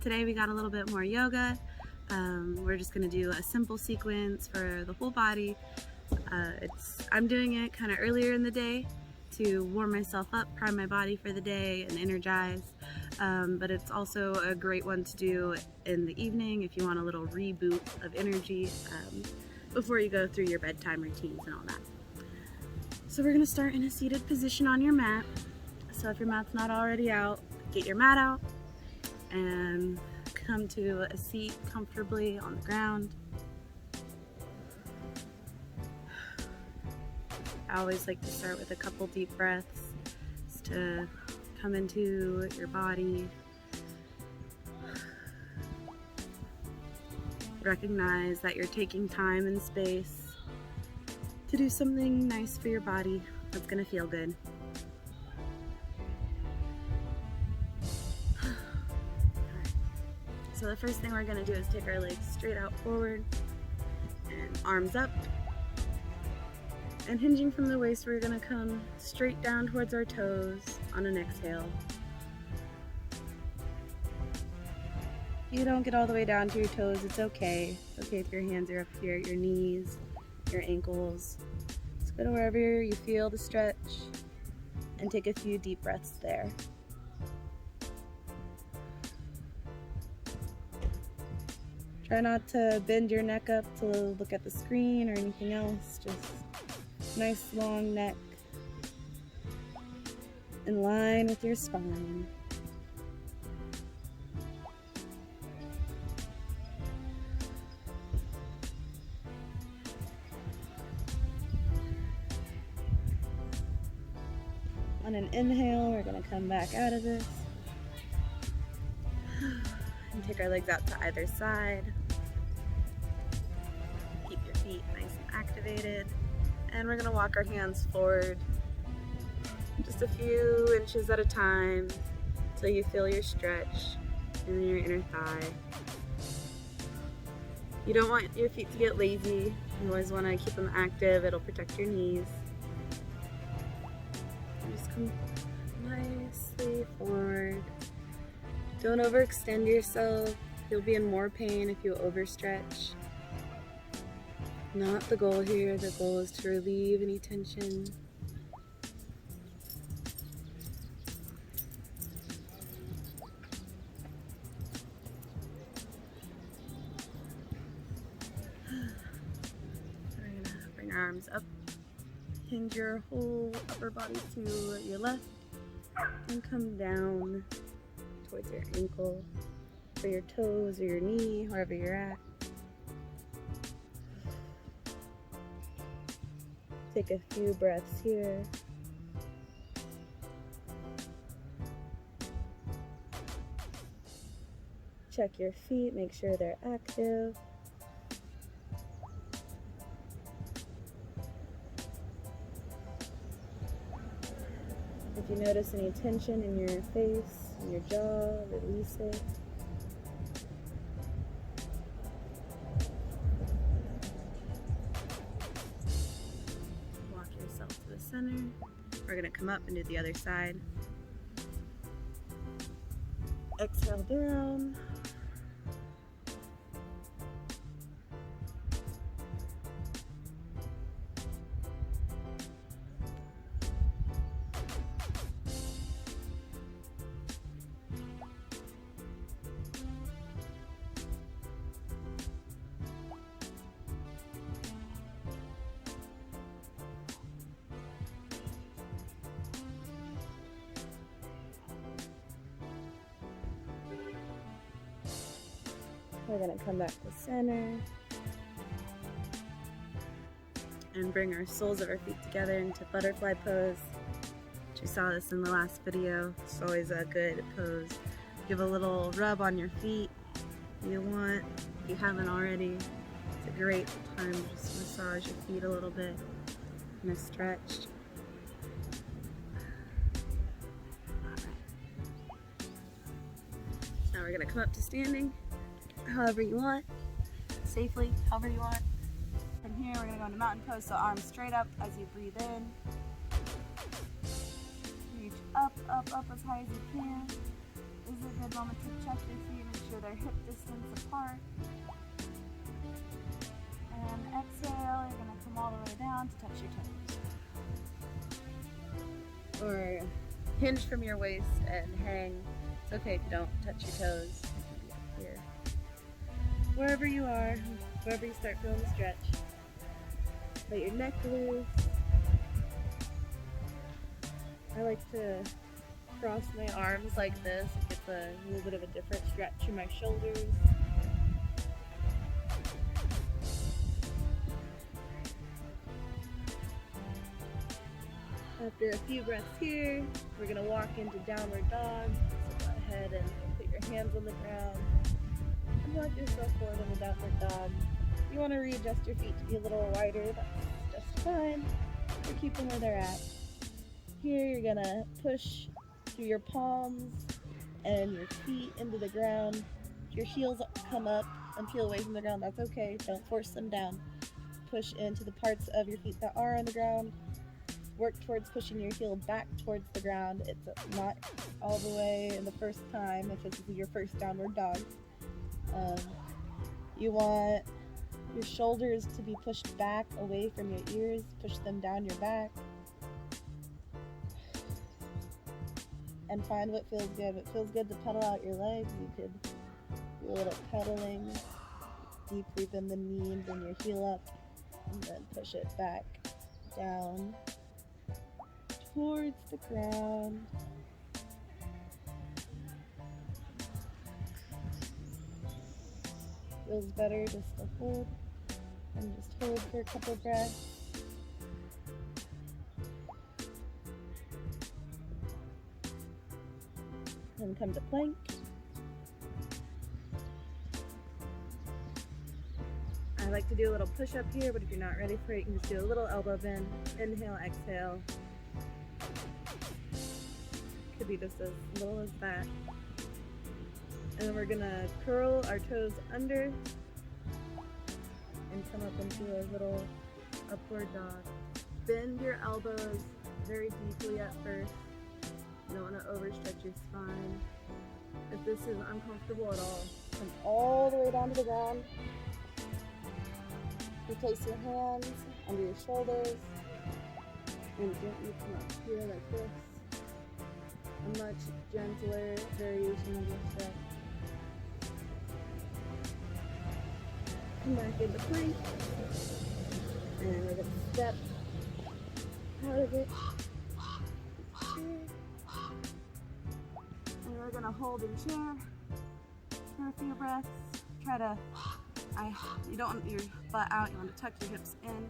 Today we got a little bit more yoga. We're just going to do a simple sequence for the whole body. I'm doing it kind of earlier in the day to warm myself up, prime my body for the day, and energize. But it's also a great one to do in the evening if you want a little reboot of energy before you go through your bedtime routines and all that. So we're going to start in a seated position on your mat. So if your mat's not already out, get your mat out and come to a seat comfortably on the ground. I always like to start with a couple deep breaths just to come into your body. Recognize that you're taking time and space to do something nice for your body that's going to feel good. So the first thing we're going to do is take our legs straight out forward and arms up. And hinging from the waist, we're going to come straight down towards our toes on an exhale. If you don't get all the way down to your toes, it's okay. It's okay if your hands are up here at your knees, your ankles. Just go to wherever you feel the stretch and take a few deep breaths there. Try not to bend your neck up to look at the screen or anything else. Just nice long neck in line with your spine. On an inhale, we're going to come back out of this and take our legs out to either side. Keep your feet nice and activated. And we're going to walk our hands forward just a few inches at a time until you feel your stretch in your inner thigh. You don't want your feet to get lazy. You always want to keep them active. It'll protect your knees. Just come nicely forward. Don't overextend yourself. You'll be in more pain if you overstretch. Not the goal here. The goal is to relieve any tension. We're going to bring our arms up. Hinge your whole upper body to your left and come down towards your ankle or your toes or your knee, wherever you're at. Take a few breaths here. Check your feet, make sure they're active. If you notice any tension in your face, in your jaw, release it. Walk yourself to the center. We're going to come up and do the other side. Exhale down. We're going to come back to center and bring our soles of our feet together into butterfly pose. You saw this in the last video. It's always a good pose. Give a little rub on your feet if you want. If you haven't already, it's a great time to just massage your feet a little bit and a stretch. Now we're going to come up to standing. However you want, safely, however you want. From here, we're going to go into mountain pose, so arms straight up as you breathe in. Reach up, up, up as high as you can. is a good moment to check your feet, make sure they're hip distance apart. And exhale, you're going to come all the way down to touch your toes. Or hinge from your waist and hang. It's okay if you don't touch your toes. You can be up here. Wherever you are, wherever you start feeling the stretch. Let your neck loose. I like to cross my arms like this. It gets a little bit of a different stretch in my shoulders. After a few breaths here, we're going to walk into downward dog. So go ahead and put your hands on the ground and walk yourself forward in the downward dog. If you want to readjust your feet to be a little wider, that's just fine. Or keep them where they're at. Here you're going to push through your palms and your feet into the ground. If your heels come up and peel away from the ground, that's okay. Don't force them down. Push into the parts of your feet that are on the ground. Work towards pushing your heel back towards the ground. It's not all the way in the first time if this is your first downward dog. You want your shoulders to be pushed back away from your ears. Push them down your back. And find what feels good. If it feels good to pedal out your legs, you could do a little pedaling. Deep breathe in the knee and bring your heel up. And then push it back down towards the ground. Feels better just to hold and just hold for a couple breaths. Then come to plank. I like to do a little push up here, but if you're not ready for it, you can just do a little elbow bend. Inhale, exhale. Could be just as little as that. And then we're gonna curl our toes under and come up into a little upward dog. Bend your elbows very deeply at first. You don't want to overstretch your spine. If this is uncomfortable at all, come all the way down to the ground. You place your hands under your shoulders and gently come up here like this. A much gentler variation of your stretch. Come back into plank. And we're going to step out of it. And we're going to hold in chair for a few breaths. Try to, you don't want your butt out, you want to tuck your hips in.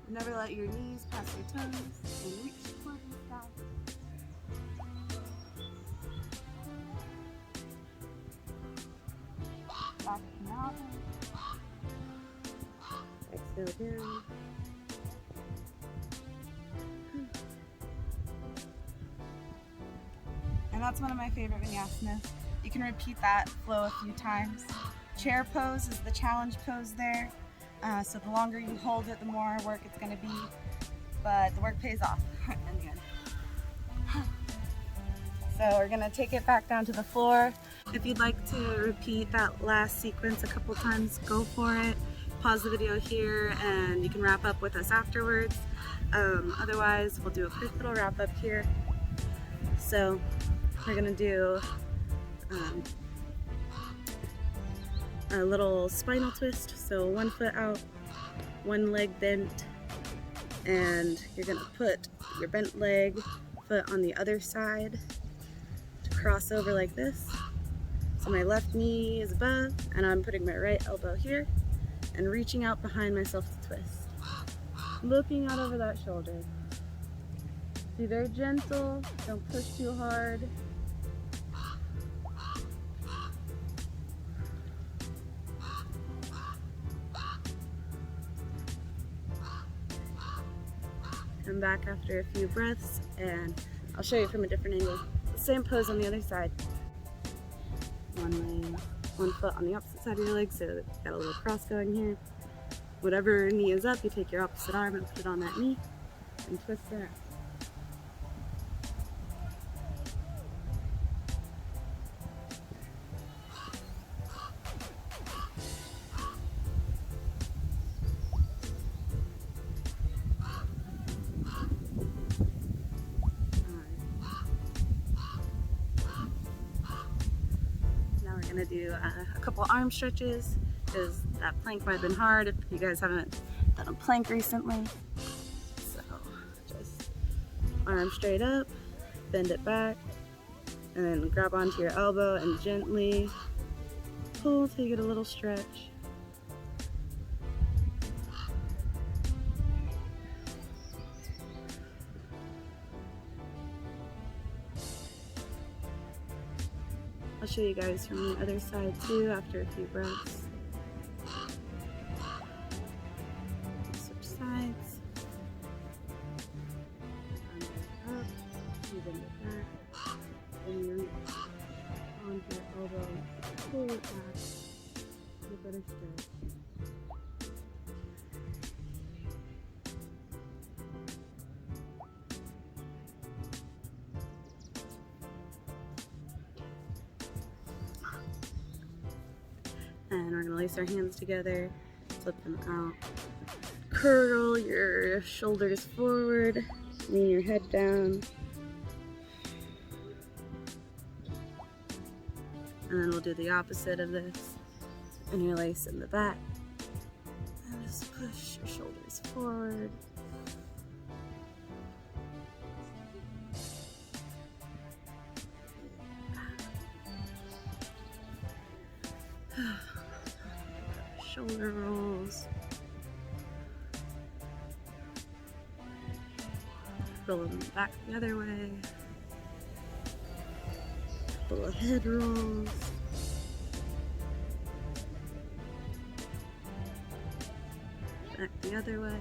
Never let your knees pass your toes and reach towards the sky. Back out. Exhale down. And that's one of my favorite Vinyasanas. You can repeat that flow a few times. Chair pose is the challenge pose there. So the longer you hold it, the more work it's going to be. But the work pays off in the end. So we're going to take it back down to the floor. If you'd like to repeat that last sequence a couple times, go for it. Pause the video here and you can wrap up with us afterwards. Otherwise, we'll do a quick little wrap up here. So we're going to do a little spinal twist. So one foot out, one leg bent, and you're going to put your bent leg foot on the other side to cross over like this. So my left knee is above and I'm putting my right elbow here and reaching out behind myself to twist. Looking out over that shoulder. Be very gentle, don't push too hard. Come back after a few breaths and I'll show you from a different angle. Same pose on the other side. One foot on the opposite side of your leg, so you've got a little cross going here. Whatever knee is up, you take your opposite arm and put it on that knee and twist it out. gonna do a couple arm stretches because that plank might have been hard if you guys haven't done a plank recently. So just arm straight up, bend it back, and then grab onto your elbow and gently pull till you get a little stretch. I'll show you guys from the other side too after a few breaths. Switch sides. Arm back up, you bend it back, and you reach onto your elbow, pull it back, get a better stretch. And we're gonna lace our hands together, flip them out. Curl your shoulders forward, lean your head down. And then we'll do the opposite of this. Interlace in the back. And just push your shoulders forward. Shoulder rolls. Roll them back the other way. Couple of head rolls. Back the other way.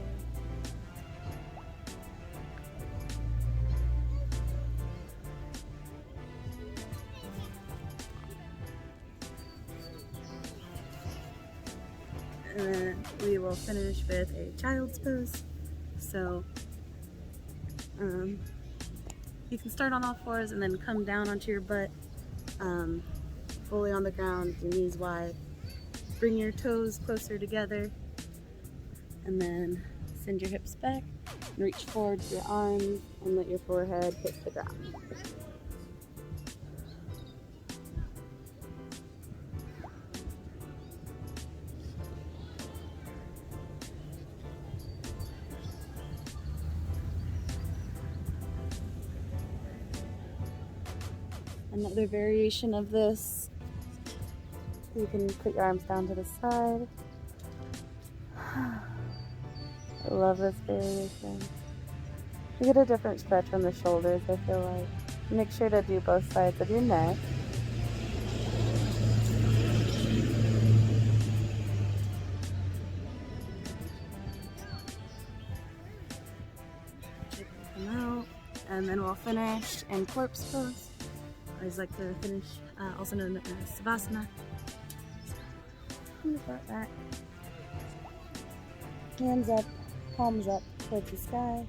And then we will finish with a child's pose. So you can start on all fours and then come down onto your butt, fully on the ground, your knees wide. Bring your toes closer together, and then send your hips back and reach forward to your arms and let your forehead hit the ground. Another variation of this, you can put your arms down to the side. I love this variation. You get a different stretch from the shoulders, I feel like. Make sure to do both sides of your neck. Check them out, and then we'll finish in corpse pose. I always like to finish, also known as Savasana. So, butt back. Hands up, palms up towards the sky.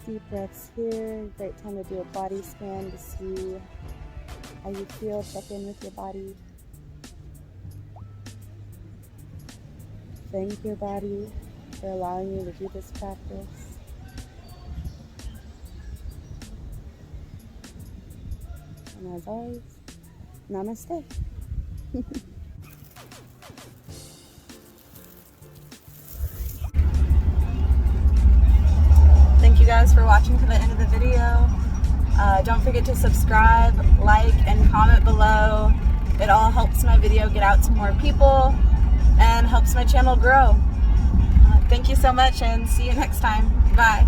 Deep breaths here. Great time to do a body scan to see how you feel. Check in with your body. Thank your body for allowing you to do this practice. And as always, namaste. Thank you guys for watching to the end of the video. Don't forget to subscribe, like, and comment below. It all helps my video get out to more people and helps my channel grow. Thank you so much, and see you next time. Bye.